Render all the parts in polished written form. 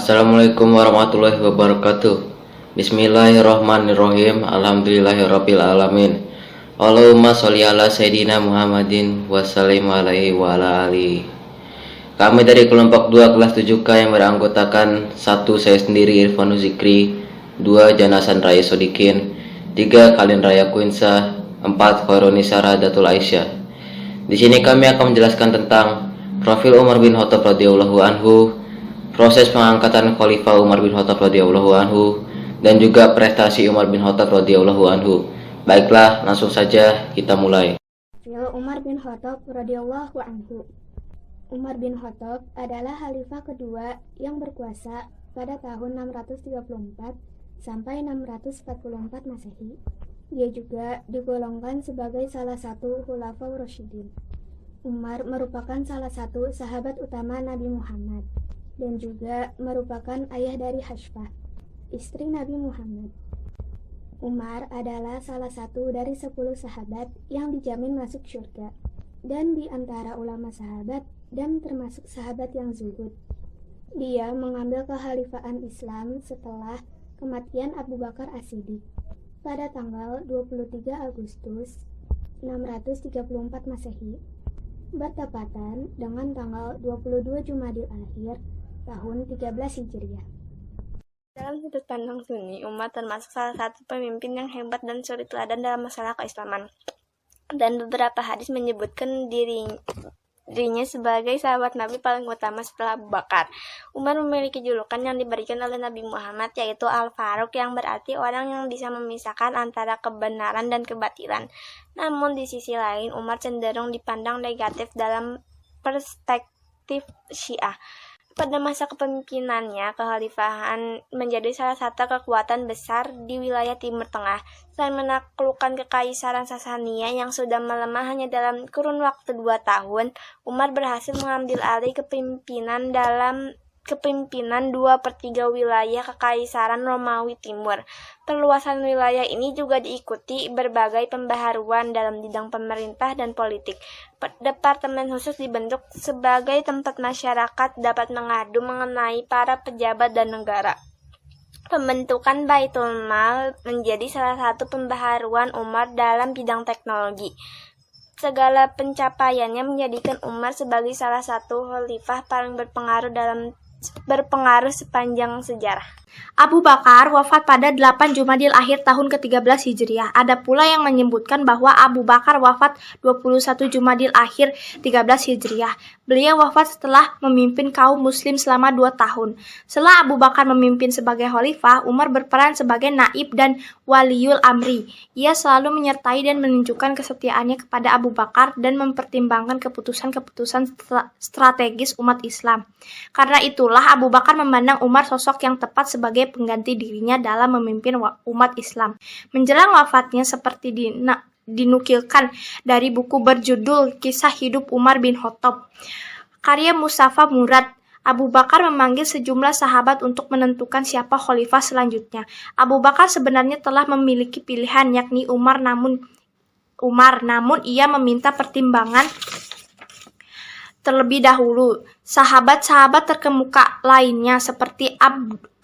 Assalamualaikum warahmatullahi wabarakatuh. Bismillahirrahmanirrahim. Alhamdulillahirabbil alamin. Allahumma sholli ala sayyidina Muhammadin wa sallim alaihi wa ala alihi. Kami dari kelompok 2 kelas 7K yang beranggotakan 1 saya sendiri Irfanul Zikri, 2 Janasan Raya Sodikin, 3 Kalin Raya Kuinsa, 4 Khairunisa Radatul Aisyah. Di sini kami akan menjelaskan tentang profil Umar bin Khattab radhiyallahu anhu, proses pengangkatan Khalifah Umar bin Khattab radhiyallahu anhu, dan juga prestasi Umar bin Khattab radhiyallahu anhu. Baiklah, langsung saja kita mulai. Umar bin Khattab radhiyallahu anhu. Umar bin Khattab adalah khalifah kedua yang berkuasa pada tahun 634 sampai 644 Masehi. Dia juga digolongkan sebagai salah satu khulafaur rasyidin. Umar merupakan salah satu sahabat utama Nabi Muhammad dan juga merupakan ayah dari Hashfah, istri Nabi Muhammad. Umar adalah salah satu dari 10 sahabat yang dijamin masuk surga, dan di antara ulama sahabat dan termasuk sahabat yang zuhud. Dia mengambil kekhalifahan Islam setelah kematian Abu Bakar As-Siddiq pada tanggal 23 Agustus 634 Masehi, bertepatan dengan tanggal 22 Jumadil Akhir tahun 13 Hijriah. Dalam sudut pandang Sunni, Umar termasuk salah satu pemimpin yang hebat dan suri teladan dalam masalah keislaman. Dan beberapa hadis menyebutkan dirinya sebagai sahabat Nabi paling utama setelah Abu Bakar. Umar memiliki julukan yang diberikan oleh Nabi Muhammad, yaitu Al-Faruq, yang berarti orang yang bisa memisahkan antara kebenaran dan kebatilan. Namun di sisi lain, Umar cenderung dipandang negatif dalam perspektif Syiah. Pada masa kepemimpinannya, kekhalifahan menjadi salah satu kekuatan besar di wilayah Timur Tengah. Selain menaklukkan kekaisaran Sasania yang sudah melemah hanya dalam kurun waktu 2 tahun, Umar berhasil mengambil alih kepemimpinan 2/3 wilayah kekaisaran Romawi Timur. Perluasan wilayah ini juga diikuti berbagai pembaharuan dalam bidang pemerintah dan politik. Departemen khusus dibentuk sebagai tempat masyarakat dapat mengadu mengenai para pejabat dan negara. Pembentukan Baitul Mal menjadi salah satu pembaharuan Umar dalam bidang teknologi. Segala pencapaiannya menjadikan Umar sebagai salah satu khalifah paling berpengaruh sepanjang sejarah. Abu Bakar wafat pada 8 Jumadil Akhir tahun ke-13 Hijriah. Ada pula yang menyebutkan bahwa Abu Bakar wafat 21 Jumadil Akhir 13 Hijriah. Beliau wafat setelah memimpin kaum muslim selama 2 tahun. Setelah Abu Bakar memimpin sebagai khalifah, Umar berperan sebagai naib dan waliul amri. Ia selalu menyertai dan menunjukkan kesetiaannya kepada Abu Bakar dan mempertimbangkan keputusan-keputusan strategis umat Islam. Karena itulah Abu Bakar memandang Umar sosok yang tepat sebagai pengganti dirinya dalam memimpin umat Islam. Menjelang wafatnya, seperti dinukilkan dari buku berjudul Kisah Hidup Umar bin Khattab, karya Mustafa Murad, Abu Bakar memanggil sejumlah sahabat untuk menentukan siapa khalifah selanjutnya. Abu Bakar sebenarnya telah memiliki pilihan, yakni Umar, namun ia meminta pertimbangan terlebih dahulu. Sahabat-sahabat terkemuka lainnya seperti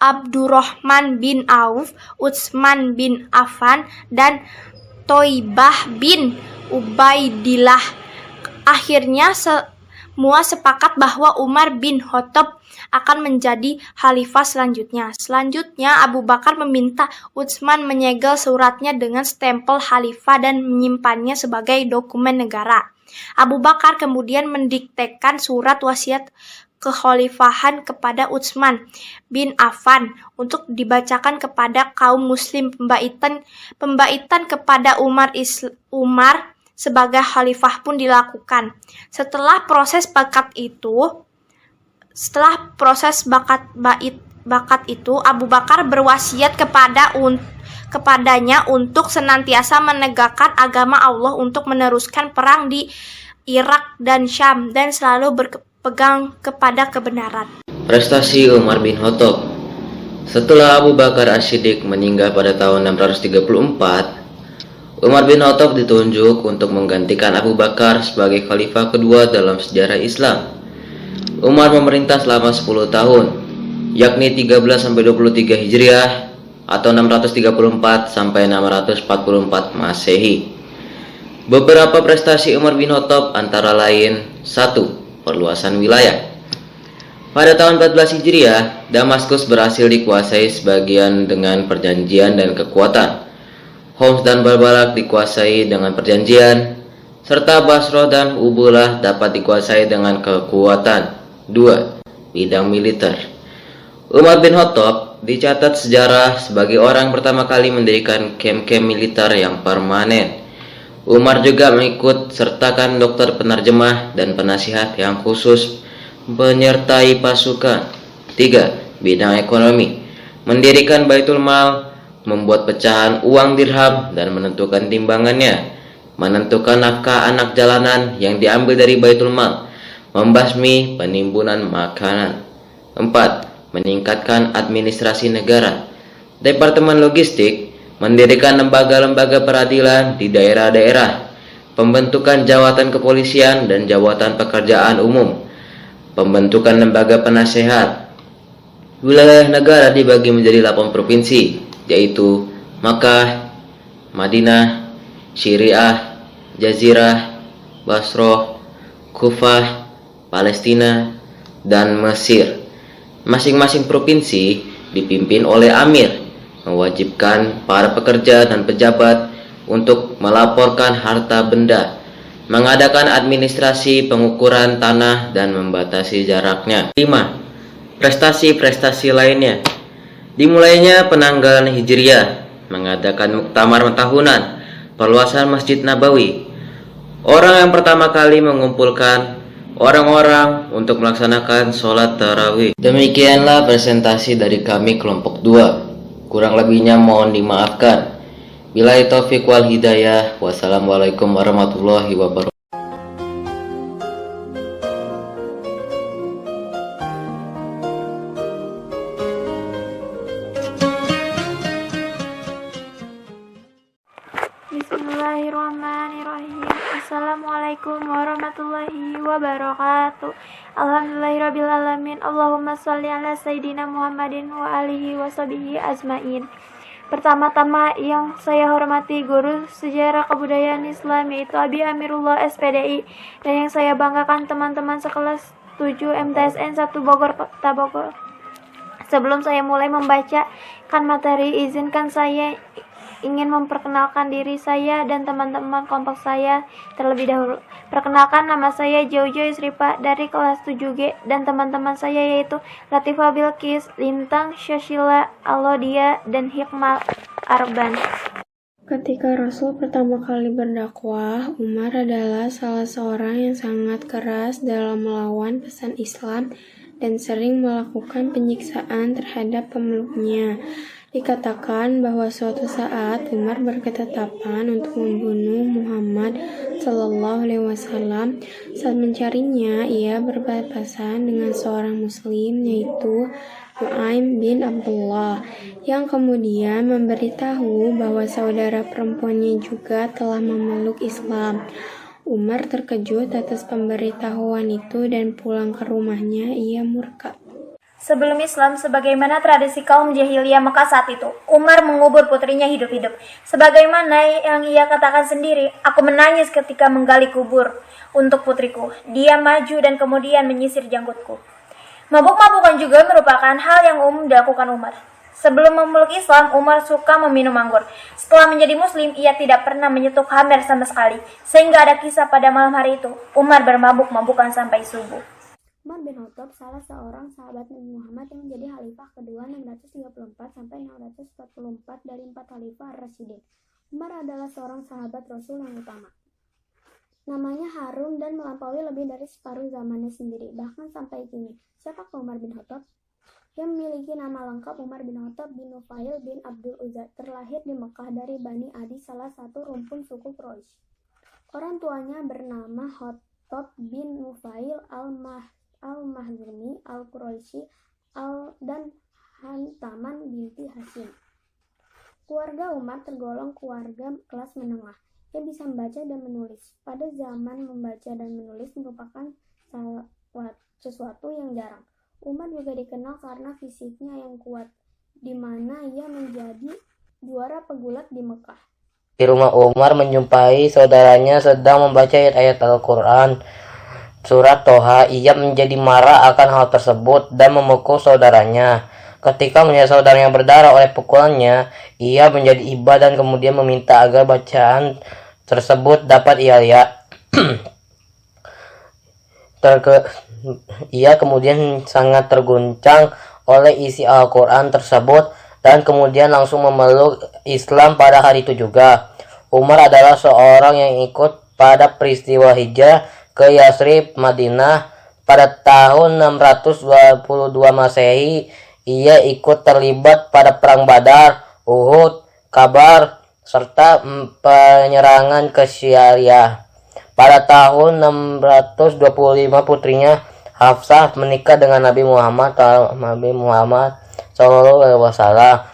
Abdurrahman bin Auf, Utsman bin Affan, dan Thoibah bin Ubaidillah. Akhirnya semua sepakat bahwa Umar bin Khattab akan menjadi khalifah selanjutnya. Selanjutnya, Abu Bakar meminta Utsman menyegel suratnya dengan stempel khalifah dan menyimpannya sebagai dokumen negara. Abu Bakar kemudian mendiktekan surat wasiat kekhalifahan kepada Utsman bin Affan untuk dibacakan kepada kaum muslim. Pembaitan kepada Umar sebagai khalifah pun dilakukan. Setelah proses bakat itu, Abu Bakar berwasiat kepadanya untuk senantiasa menegakkan agama Allah, untuk meneruskan perang di Irak dan Syam, dan selalu berpegang kepada kebenaran. Prestasi Umar bin Khattab. Setelah Abu Bakar As-Siddiq meninggal pada tahun 634, Umar bin Khattab ditunjuk untuk menggantikan Abu Bakar sebagai khalifah kedua dalam sejarah Islam. Umar memerintah selama 10 tahun. yakni 13-23 Hijriah atau 634 sampai 644 Masehi. Beberapa prestasi Umar bin Khattab antara lain: 1. Perluasan wilayah. Pada tahun 14 Hijriah, Damaskus berhasil dikuasai sebagian dengan perjanjian dan kekuatan. Homs dan Balbalak dikuasai dengan perjanjian, serta Basrah dan Ubulah dapat dikuasai dengan kekuatan. 2. Bidang militer. Umar bin Khattab dicatat sejarah sebagai orang pertama kali mendirikan kamp-kamp militer yang permanen. Umar juga mengikut sertakan dokter penerjemah dan penasihat yang khusus menyertai pasukan. 3. Bidang ekonomi. Mendirikan Baitul Mal, membuat pecahan uang dirham dan menentukan timbangannya, menentukan nafkah anak jalanan yang diambil dari Baitul Mal, membasmi penimbunan makanan. 4. Meningkatkan administrasi negara. Departemen Logistik mendirikan lembaga-lembaga peradilan di daerah-daerah, pembentukan jawatan kepolisian dan jawatan pekerjaan umum, pembentukan lembaga penasehat. Wilayah negara dibagi menjadi 8 provinsi, yaitu Makkah, Madinah, Syriah, Jazirah, Basrah, Kufah, Palestina, dan Mesir. Masing-masing provinsi dipimpin oleh amir, mewajibkan para pekerja dan pejabat untuk melaporkan harta benda, mengadakan administrasi pengukuran tanah dan membatasi jaraknya. 5. Prestasi-prestasi lainnya. Dimulainya penanggalan Hijriah, mengadakan muktamar tahunan, perluasan Masjid Nabawi. Orang yang pertama kali mengumpulkan orang-orang untuk melaksanakan sholat tarawih. Demikianlah presentasi dari kami kelompok 2. Kurang lebihnya mohon dimaafkan. Billahi taufiq wal hidayah. Wassalamualaikum warahmatullahi wabarakatuh. Bismillahirrahmanirrahim. Assalamualaikum warahmatullahi wabarakatuh. Alhamdulillahirrabbilalamin. Allahumma sholli ala Sayyidina Muhammadin wa alihi wa sahbihi ajmain. Pertama-tama yang saya hormati guru sejarah kebudayaan Islam, yaitu Abi Amirullah SPDI, dan yang saya banggakan teman-teman sekelas 7 MTSN 1 Bogor Kota Bogor. Sebelum saya mulai membacakan materi, izinkan saya ingin memperkenalkan diri saya dan teman-teman kelompok saya terlebih dahulu. Perkenalkan, nama saya Jojo Isripa dari kelas 7G, dan teman-teman saya yaitu Latifah Bilqis, Lintang, Syashila, Alodia, dan Hikmal Arban. Ketika Rasul pertama kali berdakwah, Umar adalah salah seorang yang sangat keras dalam melawan pesan Islam dan sering melakukan penyiksaan terhadap pemeluknya. Dikatakan bahwa suatu saat Umar berketetapan untuk membunuh Muhammad SAW. Saat mencarinya, ia berpapasan dengan seorang muslim, yaitu Nu'aim bin Abdullah, yang kemudian memberitahu bahwa saudara perempuannya juga telah memeluk Islam. Umar terkejut atas pemberitahuan itu dan pulang ke rumahnya ia murka. Sebelum Islam, sebagaimana tradisi kaum jahiliyah Mekah saat itu, Umar mengubur putrinya hidup-hidup. Sebagaimana yang ia katakan sendiri, aku menangis ketika menggali kubur untuk putriku. Dia maju dan kemudian menyisir janggutku. Mabuk-mabukan juga merupakan hal yang umum dilakukan Umar. Sebelum memeluk Islam, Umar suka meminum anggur. Setelah menjadi muslim, ia tidak pernah menyentuh khamr sama sekali. Sehingga ada kisah pada malam hari itu, Umar bermabuk-mabukan sampai subuh. Umar bin Khattab salah seorang sahabat Nabi Muhammad yang menjadi khalifah kedua 634 sampai 644 dari 4 khalifah Ar-Rasyidin. Umar adalah seorang sahabat Rasul yang utama. Namanya harum dan melampaui lebih dari separuh zamannya sendiri, bahkan sampai kini. Siapakah Umar bin Khattab? Yang memiliki nama lengkap Umar bin Khattab bin Nufail bin Abdul Uzza, terlahir di Mekah dari Bani Adi, salah satu rumpun suku Quraisy. Orang tuanya bernama Khattab bin Nufail al-Mahzumi al-Quraisy dan Hantaman binti Hashim. Keluarga Umar tergolong keluarga kelas menengah yang bisa membaca dan menulis. Pada zaman membaca dan menulis merupakan sesuatu yang jarang. Umar juga dikenal karena fisiknya yang kuat, di mana ia menjadi juara pegulat di Mekah. Di rumah Umar menjumpai saudaranya sedang membaca ayat-ayat Al-Quran surat Toha. Ia menjadi marah akan hal tersebut dan memukul saudaranya. Ketika melihat saudaranya berdarah oleh pukulannya, ia menjadi iba dan kemudian meminta agar bacaan tersebut dapat ia lihat. Ia kemudian sangat terguncang oleh isi Al-Quran tersebut dan kemudian langsung memeluk Islam pada hari itu juga. Umar adalah seorang yang ikut pada peristiwa hijrah ke Yasrib, Madinah pada tahun 622 Masehi. Ia ikut terlibat pada perang Badar, Uhud, Khabar, serta penyerangan ke Syariah. Pada tahun 625 putrinya Hafsah menikah dengan Nabi Muhammad SAW.